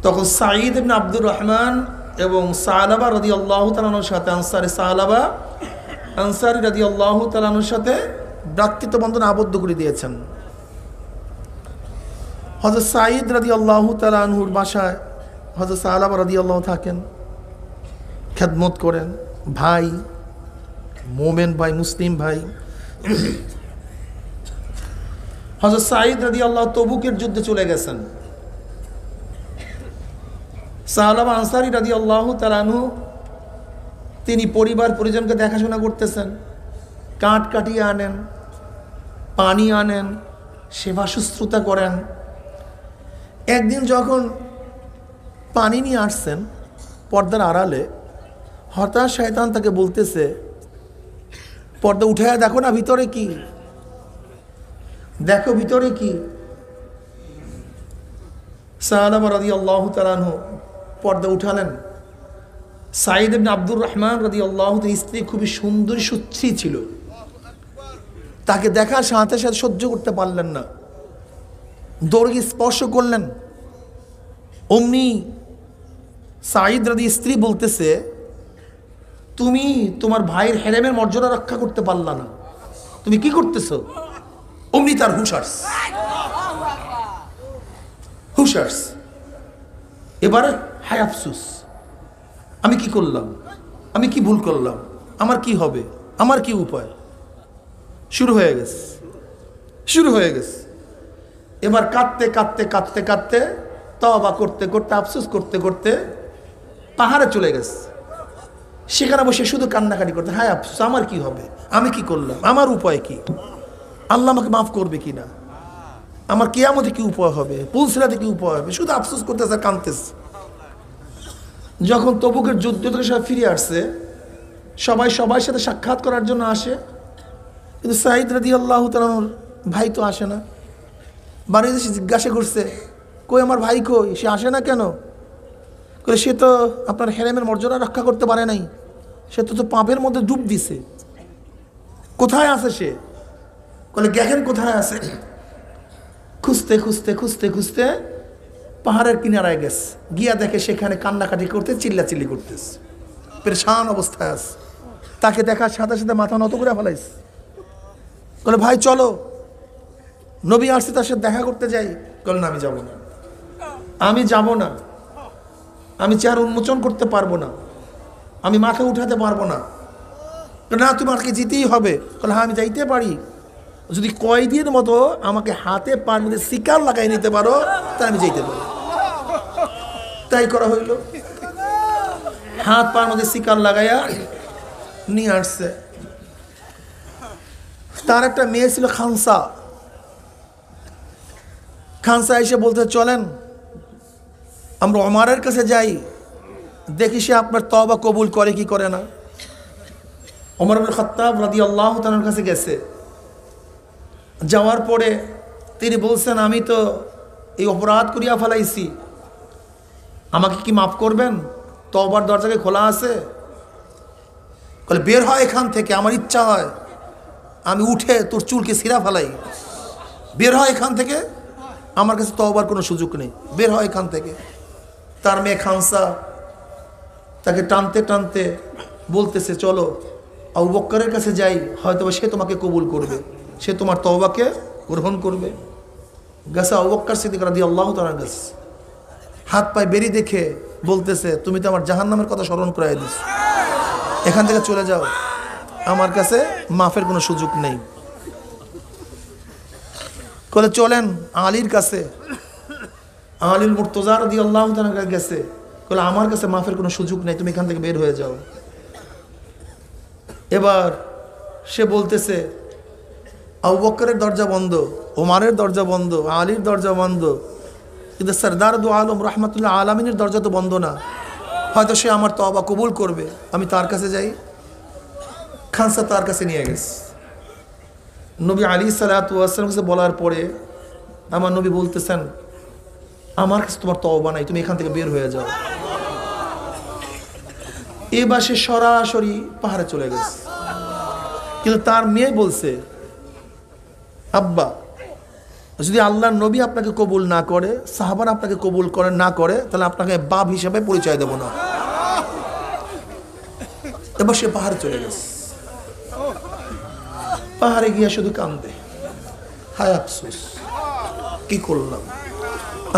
তখন সাঈদ ইবনে আব্দুর রহমান এবং সালাবা রাদিয়াল্লাহু তাআলার সাথে আনসারী রাদিয়াল্লাহু তাআলার সাথে ভ্রাতৃত্ব বন্ধনে আবদ্ধ করে দিয়েছেন। হযরত সাঈদ রাদিয়াল্লাহু তাআলা আনহুর বাসায় হযরত সালাবা রাদিয়াল্লাহু থাকেন, খেদমত করেন, ভাই, মোমেন ভাই, মুসলিম ভাই। হযরত সাঈদ রাদিয়াল্লাহু তবুকের যুদ্ধে চলে গেছেন। সালাবা আনসারী রাদিয়াল্লাহু তাআলা আনহু তিনি পরিবার পরিজনকে দেখাশোনা করতেছেন, কাঠ কাটিয়ে আনেন, পানি আনেন, সেবা শুশ্রূষা করেন। একদিন যখন পানি নিয়ে আসছেন পর্দার আড়ালে, হঠাৎ শয়তান তাকে বলতেছে, পর্দা উঠায় দেখো না ভিতরে কি, দেখো ভিতরে কি। সালাবা রাদিয়াল্লাহু তাআলা আনহু পর্দা উঠালেন। সাঈদ ইবনে আব্দুর রহমান রাদিয়াল্লাহু তাআলা স্ত্রী খুবই সুন্দরী সুশ্রী ছিল, তাকে দেখার সাথে সাথে সহ্য করতে পারলেন না, দৌড়ে স্পর্শ করলেন। অমনি সাঈদ রাদি স্ত্রী বলতেছে, তুমি তোমার ভাইয়ের হেরেমের মর্যাদা রক্ষা করতে পারলা না, তুমি কি করতেছো? অমনি তার হুশার্স। এবারে হায় আফসুস, আমি কি করলাম, আমি কি ভুল করলাম, আমার কি হবে, আমার কি উপায়, শুরু হয়ে গেছে। এবার কাঁদতে তওবা করতে করতে আফসোস করতে করতে পাহাড়ে চলে গেছে। সেখানে বসে শুধু কান্নাকাটি করতে, হায় আফসোস, আমার কি হবে, আমি কি করলাম, আমার উপায় কি, আল্লাহ আমাকে মাফ করবে কি না, আমার কিয়ামতে কি উপায় হবে, পুলসিরাতে কি উপায় হবে, শুধু আফসোস করতেছে, কাঁদতেছে। যখন তবুকের যুদ্ধ থেকে সবাই ফিরে আসছে, সবার সাথে সাক্ষাৎ করার জন্য আসে, কিন্তু সাঈদ রাদিয়াল্লাহু তাআলার ভাই তো আসে না। বাড়িতে এসে জিজ্ঞাসা করছে, কই আমার ভাই কই, সে আসে না কেন? বলে, সে তো আপনার হেরেমের মর্যাদা রক্ষা করতে পারে নাই, সে তো পাপের মধ্যে ডুব দিছে। কোথায় আছে সে? বলে, দেখেন কোথায় আছে। খুঁজতে পাহাড়ের কিনারায় গেছে, গিয়া দেখে সেখানে কান্নাকাটি করতে, চিল্লাচিল্লি করতেছে, পেরেশান অবস্থায় আছে। তাকে দেখার সাথে সাথে মাথা নত করে ফেলাইছে। বলে, ভাই চলো, নবী আসছে, তার সাথে দেখা করতে যাই। বলে, না, আমি যাব না, আমি চেহারা উন্মোচন করতে পারবো না, আমি মাথা উঠাতে পারবো না। না, তোমাকে যেতেই হবে। বলে, হ্যাঁ, আমি যাইতে পারি, যদি কয়েদির মতো আমাকে হাতে পার মধ্যে শিকার লাগাই নিতে পারো, তাহলে আমি যাইতে পারি। তাই করা হইল, হাত পার মধ্যে শিকার লাগাইয়া নিয়ে আসছে। তার একটা মেয়ে ছিল খানসা এসে বলতে, চলেন আমরা ওমরের কাছে যাই, দেখি সে আপনার তওবা কবুল করে কি করে না। ওমর ইবনে খাত্তাব রাদিয়াল্লাহু তাআলার কাছে গেছে। যাওয়ার পরে তিনি বলছেন, আমি তো এই অপরাধ করিয়া ফেলাইছি, আমাকে কি মাফ করবেন? তওবার দরজাকে খোলা আছে। বলে, বের হয় এখান থেকে, আমার ইচ্ছা হয় আমি উঠে তোর চুলকে ছিঁড়া ফেলাই, বের হয় এখান থেকে, আমার কাছে তওবার কোনো সুযোগ নেই, বের হয় এখান থেকে। তার মেয়ে খানসা তাকে টানতে টানতে বলতেছে, চলো আবু বকরের কাছে যাই, হয়তো সে তোমাকে কবুল করবে, সে তোমার তওবাকে গ্রহণ করবে। গেছে আবু বকর সিদ্দিক রাদিয়াল্লাহু তাআলা গেছে, হাত পায়ে বেরি দেখে বলতেছে, তুমি তো আমার জাহান্নামের কথা স্মরণ করাই দিস। এখান থেকে চলে যাও, আমার কাছে মাফের কোনো সুযোগ নেই। বলে চলেন আলীর কাছে, আলীল মুর্তজা রাদিয়াল্লাহু তাআলা গেছে, বলে আমার কাছে মাফের কোনো সুযোগ নেই, তুমি এখান থেকে বের হয়ে যাও। এবার সে বলতেছে আবু বকরের দরজা বন্ধ, ওমরের দরজা বন্ধ, আলীর দরজা বন্ধ, কিন্তু সরদার দু আলম রহমতুল্লাহ আলমিনের দরজা তো বন্ধ না, হয়তো সে আমার তওবা কবুল করবে, আমি তার কাছে যাই। খানসা তার কাছে নিয়ে গেছে। নবী আলী সাল্লাল্লাহু আলাইহি ওয়াসাল্লাম কাছে বলার পরে আমার নবী বলতেছেন আমার কাছে তোমার তওবা নাই, তুমি এখান থেকে বের হয়ে যাও। এবার সে সরাসরি পাহাড়ে চলে গেছে। কিন্তু তার মেয়ে বলছে আব্বা, যদি আল্লাহর নবী আপনাকে কবুল না করে, সাহাবারা আপনাকে কবুল করে না করে, তাহলে আপনাকে বাপ হিসাবে পরিচয় দেব না। এবার সে পাহাড়ে চলে গেছে। পাহাড়ে গিয়া শুধু কান্দে, হায় আফসোস, কি করলাম,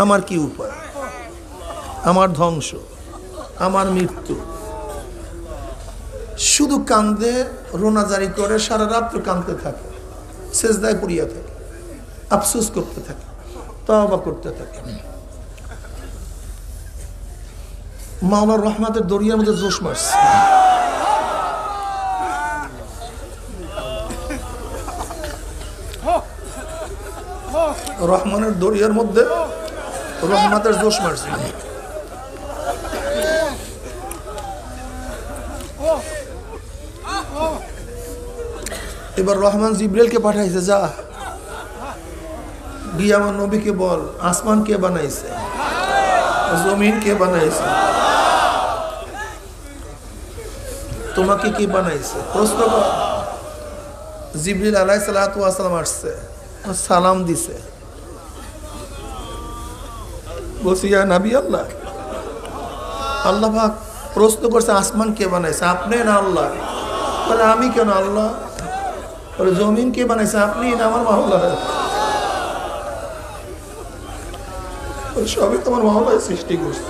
আমার কি উপায়, আমার ধ্বংস, আমার মৃত্যু। শুধু কান্দে, রোনাজারি করে, সারা রাত্র কাঁদতে থাকে, সেজদায় পড়িয়া থাকে, আফসোস করতে থাকে, তওবা করতে থাকে। মাওলার রহমতের দরিয়ার মধ্যে জোশ মারছে। রহমানের দরিয়ার মধ্যে রহমতের জোশ মারছে। এবার রহমান জিব্রাইলকে পাঠাইছে, যা গিয়ে আমার নবীকে বল আসমান কে বানাইছে, জমিন কে বানাইছে, তোমাকে কে বানাইছে, প্রশ্ন কর। জিবরিল আলাইহিস সালাতু ওয়াস সালাম আসছে, সালাম দিছে, বলছি ইয়া নবী আল্লাহ, আল্লাহ পাক প্রশ্ন করছে আসমান কে বানাইছে, আপনি না আল্লাহ? বলে আমি কেন, আল্লাহ? বলে জমিন কে বানাইছে, আপনি না আমার মাওলা? সবই তোমার মাওলাই সৃষ্টি করছে।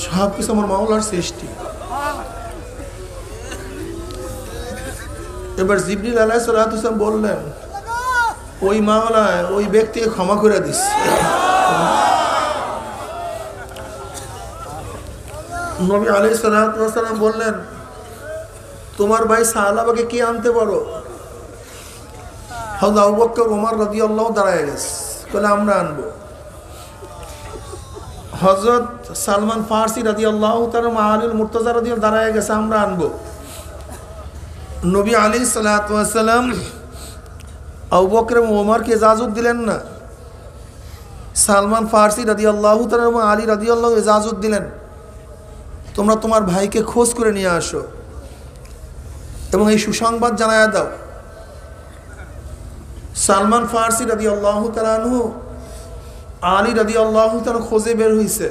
সব কিছু আমার মাওলার সৃষ্টি। এবার জিবরিল আলাইহিস সালাতু ওয়াস বললেন, ওই মাওলা ওই ব্যক্তিকে ক্ষমা করে দিস। নবী আলাইহিস সালাতু ওয়াস সালাম বললেন, তোমার ভাই সাহাবাকে কি আনতে পারো? হযরত আবু বকর ওমর রাদিয়াল্লাহু দাঁড়ায় গেছে, বলে আমরা আনবো। হযরত সালমান ফারসি রাদিয়াল্লাহু তাআলা আলীল মুর্তজা রাদিয়াল্লাহু দাঁড়ায় গেছে, আমরা আনবো। নবী আলাইহিস সালাতু ওয়াস সালাম আবু বকর এবং ওমরকে ইজাজত দিলেন না, সালমান ফারসি রাদিয়াল্লাহু তাআলা এবং আলী রাদিয়াল্লাহু ইজাজত দিলেন, তোমরা তোমার ভাইকে খোঁজ করে নিয়ে আসো এবং এই সুসংবাদ জানায়া দাও। সালমান ফারসি রাদিয়াল্লাহু তাআলা আনহু আলী রাদিয়াল্লাহু তাআলা খোঁজে বের হইছে।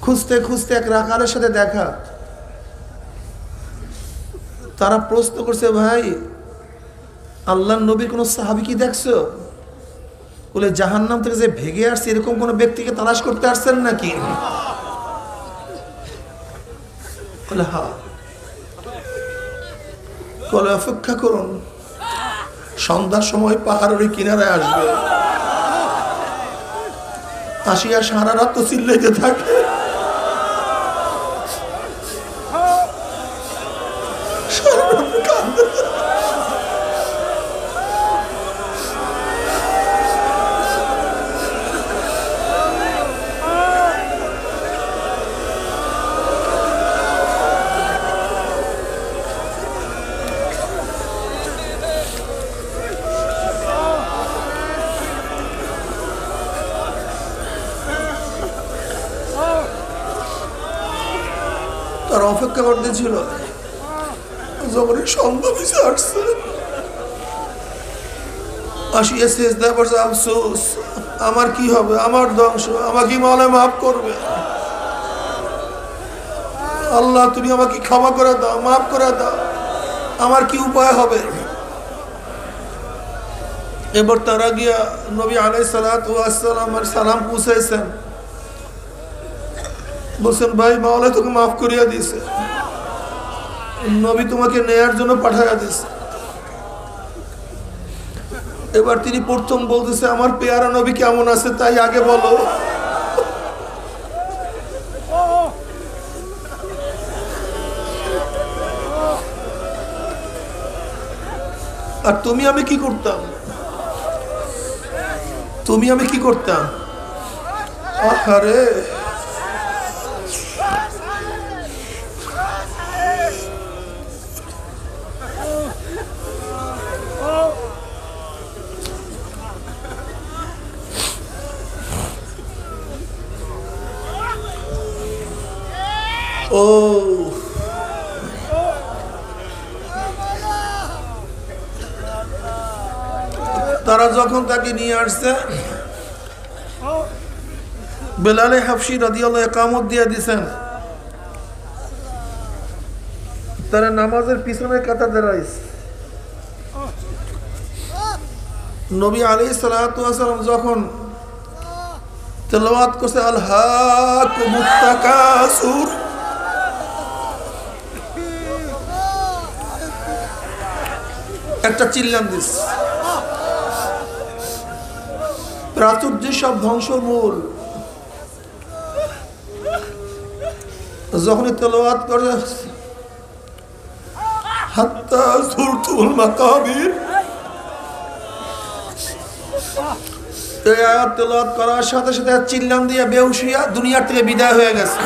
খুঁজতে খুঁজতে এক রাখালের সাথে দেখা। তারা প্রশ্ন করছে, ভাই আল্লাহর নবীর কোন সাহাবী কি দেখছো? বলে জাহান্নাম থেকে যে ভেগে আসছে এরকম কোন ব্যক্তিকে তালাশ করতে আসছেন নাকি? বলে হ্যাঁ। বলে অপেক্ষা করুন, সন্ধ্যার সময় পাহাড়ের কিনারায় আসবে, আসিয়া সারা রাত তো চিল্লাইতে থাকে। তার অপেক্ষা করতেছিল, যখনই সন্ধ্যা মিশে আসছে আসিয়া সেজদায় পড়ছে, আফসোস আমার কি হবে, আমার ধ্বংস, আমাকে মাওলা মাফ করবে, আল্লাহ তুমি আমাকে ক্ষমা করে দাও, মাফ করে দাও, আমার কি উপায় হবে? এবার তারা গিয়া নবী আলাইহিস সালাতু ওয়াস সালামের সালাম পৌঁছাইছেন, বলছেন ভাই মাওলা তোকে মাফ করিয়া দিয়েছে, নবী তোমাকে নেয়ার জন্য পাঠাইয়া দিয়েছে। এবার তিনি প্রথম বলতেছে আমার পেয়ারা নবী কেমন আছে তাই আগে বলো। আর তুমি আমি কি করতাম, তুমি আমি কি করতাম? আরে ও তারা যখন তাকে নিয়ে আসছে, বেলালে হাফসি রাদিয়াল্লাহু ইকামত দিয়ে দিয়েছেন, তারা নামাজের পিছনে কাতার দাঁড়াইছে। নবী আলাইহিস সালাতু ওয়াস সালাম যখন তেলাওয়াত করছে আলহাকুমুত তাকাসুর, একটা চিল্লান দিস, প্রাচুর্য সব ধ্বংসর মূল। যখন তেলাওয়াত করে হাত্তা যুরতুল মাকাবির, এই আয়াত তেলাওয়াত করার সাথে সাথে চিল্লান দিয়ে বেহুশ হইয়া দুনিয়ার থেকে বিদায় হয়ে গেছে।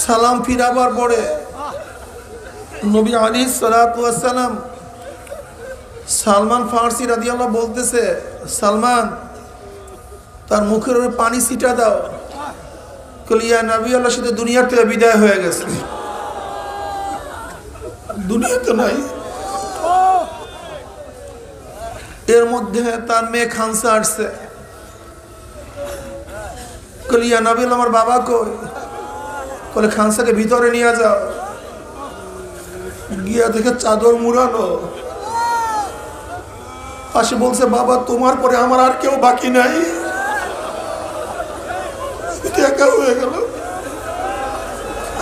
সালাম ফিরাবার পরে নবী আলাইহিস সালাতু ওয়াস সালাম সালমান ফারসি রাদিয়াল্লাহু বলতেছে, সালমান তার মুখের উপরে পানি ছিটা দাও। কলিয়া নবী আল্লাহ সাথে দুনিয়ার থেকে বিদায় হয়ে গেছে, দুনিয়াতে নাই। এর মধ্যে তার মেয়ে খানসা আসছে, কলিয়া নবী আল্লাহ আমার বাবা কই? বলে খানসাকে ভিতরে নিয়ে যাও। গিয়া দেখে চাদর মুড়ানো, পাশে বলছে বাবা তোমার পরে আমার আর কেউ বাকি নাই, একা হয়ে গেল,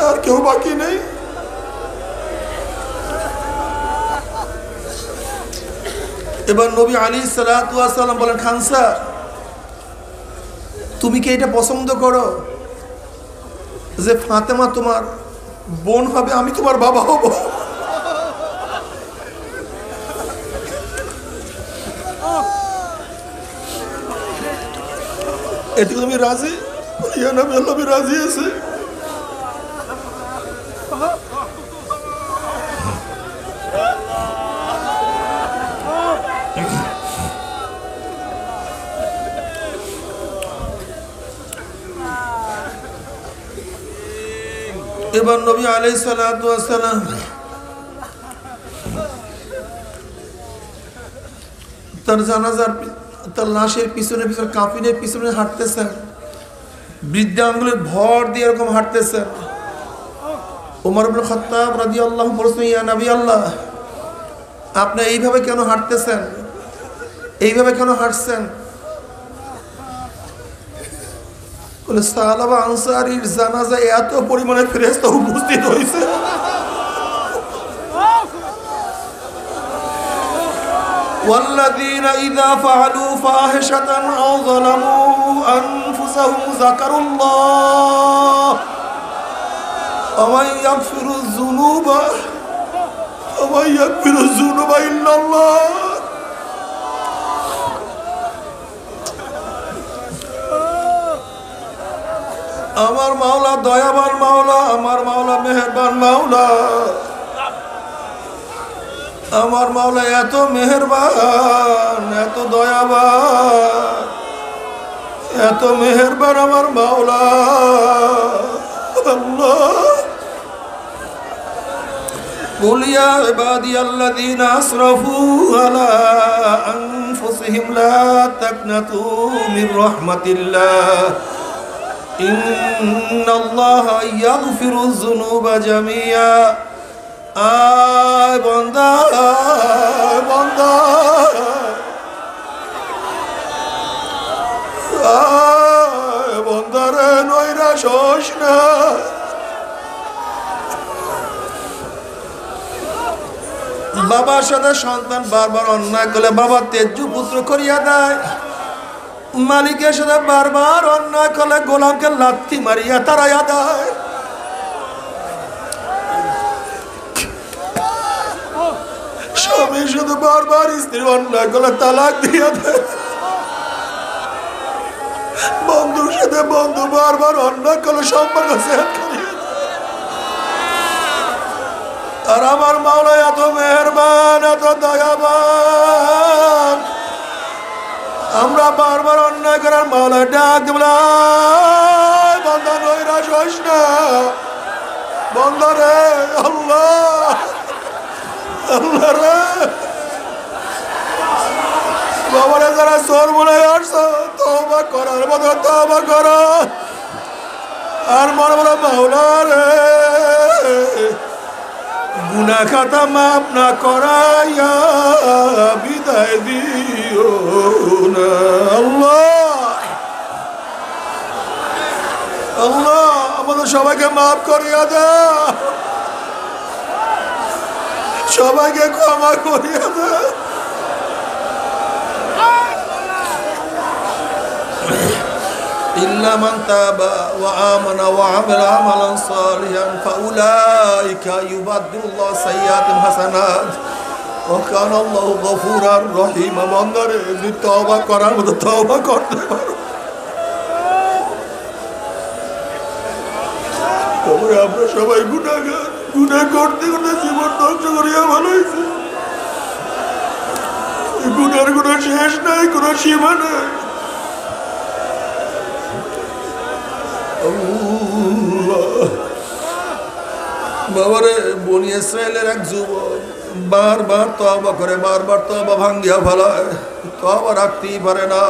আর কেউ বাকি নেই। এবার নবী আলাইহিস সালাতু ওয়াস সালাম বলেন, খানসা তুমি কি এটা পছন্দ করো যে ফাতেমা তোমার বোন হবে, আমি তোমার বাবা হব? এতে তুমি রাজি? নবী রাজি আছে। এবার নবী আলাইহিস সালাতু ওয়াস সালাম তার জানাজার তার লাশের পিছনে পিছনে কাফিনের পিছনে হাঁটতেছেন, বৃদ্ধাঙ্গুলের ভর দিয়ে এরকম হাঁটতেছেন। ওমর ইবনে খাত্তাব রাদিয়াল্লাহু বলছেন, ইয়া নবী আল্লাহ আপনি এইভাবে কেন হাঁটতেছেন, এইভাবে কেন হাঁটছেন? বলে সাহাবা আনসারীর জানাজায় এত পরিমাণে ফেরেশতা উপস্থিত হয়েছে, والذين إذا فعلوا فاحشة أو ظلموا أنفسهم ذكروا الله ومن يغفر الذنوب إلا الله। আমার মাওলা দয়াবান মাওলা, আমার মাওলা মেহেরবান মাওলা, আমার মাওলা এত মেহেরবান, এত দয়াবান, এত মেহেরবান আমার মাওলা। আল্লাহ قل يا عبادي الذين أسرفوا على أنفسهم لا تقنطوا من رحمة الله ইন্নাল্লাহা ইয়াগফিরুয যুনুবা জামিয়া। আয় বান্দা, বান্দা, আয় বান্দারে, নৈরাশ হোস না। বাবার সাথে সন্তান বারবার অন্যায় করলে বাবা তেজ্য পুত্র করিয়া দেয়। মালিকের সাথে বারবার অন্যায় করলে গোলামকে লাথি মারিয়া তাড়াইয়া দেয়। স্বামী শুধু বারবার স্ত্রী অন্যায় করলে তালাক দিয়া দেয়। বন্ধুর সাথে বন্ধু বারবার অন্যায় করলে সম্পর্ক শেষ করিয়া দেয়। আর আমার মাওলা এত মেহেরবান, এত দয়াবান, আমরা বারবার অন্যায় করার মাওলা ডাক বলাই, বান্দা নৈরাশ হোস না। বান্দা রে, আল্লাহ, আল্লাহ রে, বাবারে যারা চোর মনে আসছো, তওবা করার মতো তওবা করো। আর মনে বলো মাওলা রে, গুনাহ খাতা মাফ না করাইয়া বিদায় দিও না। আল্লাহ, আল্লাহ আমাদের সবাইকে মাফ করিয়া দাও, সবাইকে ক্ষমা করিয়া দাও। إلا من تاب وآمن وعمل عملا صالحا فأولئك يبدل الله سيئاتهم حسنات وكان الله غفورا رحيما। বন্ধরে যদি তওবা করার মতো তওবা করতে পারো, তবে আমরা সবাই গুনাহগার। গুনাহ করতে করতে জীবন ধ্বংস করিয়া ভালো হয়েছে। গুনার কোনো শেষ নাই, কোনো সীমা নাই। বাবারে, বনি ইসরায়েলের এক যুবক বারবার তওবা করে, বারবার তওবা ভাঙ্গিয়া ফেলায়, তওবা রাখতেই পারে না,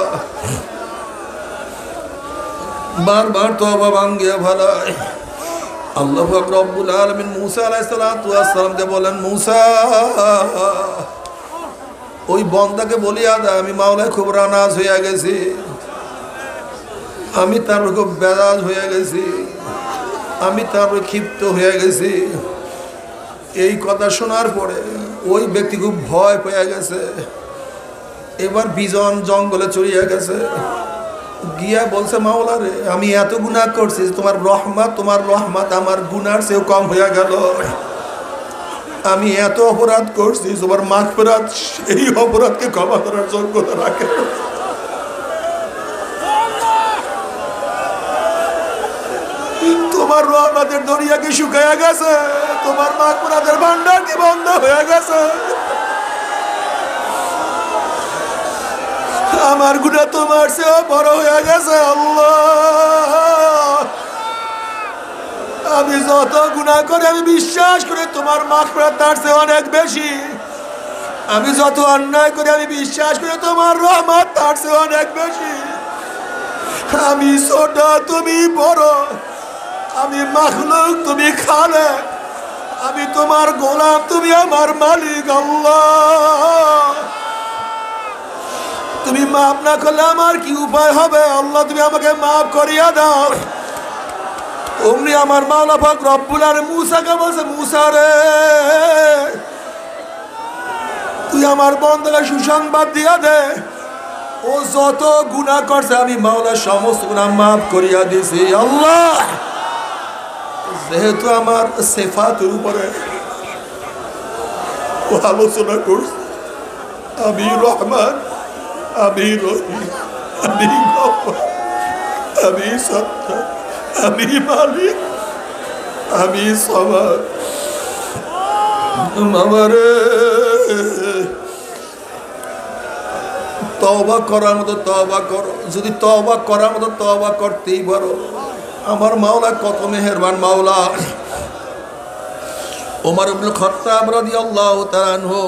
বারবার তওবা ভাঙ্গিয়া ফেলায়। আল্লাহ পাক রব্বুল আলামিন মুসা আলাইহিস সালাতু ওয়াস সালামকে বলেন, মুসা ওই বন্দাকে বলিয়া দে আমি মাওলায় খুব নারাজ হইয়া গেছি, আমি তার খুব বেজাজ হয়ে গেছি, আমি তার ক্ষিপ্ত হয়ে গেছি। এই কথা শোনার পরে ওই ব্যক্তি খুব ভয় পেয়ে গেছে। এবার বিজন জঙ্গলে চলিয়া গেছে, গিয়া বলছে মাওলা রে, আমি এত গুনাহ করছি, তোমার রহমত আমার গুনার চেয়েও কম হইয়া গেল। আমি এত অপরাধ করছি, তোমার মাগফিরাত সেই অপরাধকে ক্ষমা করার যোগ্যতা রাখে। তোমার রহমতের দরিয়া কি শুকাইয়া গেছে? তোমার মাগফিরাতের ভান্ডার কি বন্ধ হয়ে গেছে? আমার গুনাহ তোমার চেয়ে বড় হয়ে গেছে আল্লাহ। আমি যত গুনাহ করে আমি বিশ্বাস করি তোমার মাগফিরাত তার চেয়ে অনেক বেশি। আমি যত অন্যায় করে আমি বিশ্বাস করি তোমার রহমত তার চেয়ে অনেক বেশি। আমি ছোট, তুমি বড়, আমি মাখলুক, তুমি খালেক, আমি তোমার গোলাম, তুমি আমার মালিক আল্লাহ। তুমি মাফ না করলে আমার কি উপায় হবে আল্লাহ, তুমি আমাকে মাফ করিয়া দাও। অমনি আমার মাওলা পাক রব্বুল আলামিন মুসাকে বলছে, মুসা রে, তুই আমার বন্দাকে সুসংবাদ দিয়া দে, ও যত গুনাহ করছে আমি মাওলা সমস্ত গুনাহ মাফ করিয়া দিছি আল্লাহ। যেহেতু আমার সিফাতের উপরে ও আলোচনা করছে, আমি রহমান, আমি রহিম, আমি গফফার, আমি সত্তার, আমি মালিক, আমি সামাদ। আমারে তওবা করার মতো তওবা করো। যদি তওবা করার মতো তওবা করতেই পারো, আমার মাওলা কত মেহেরবান মাওলা। ওমর ইবনে খাত্তাব রাদিয়াল্লাহু তাআলা আনহু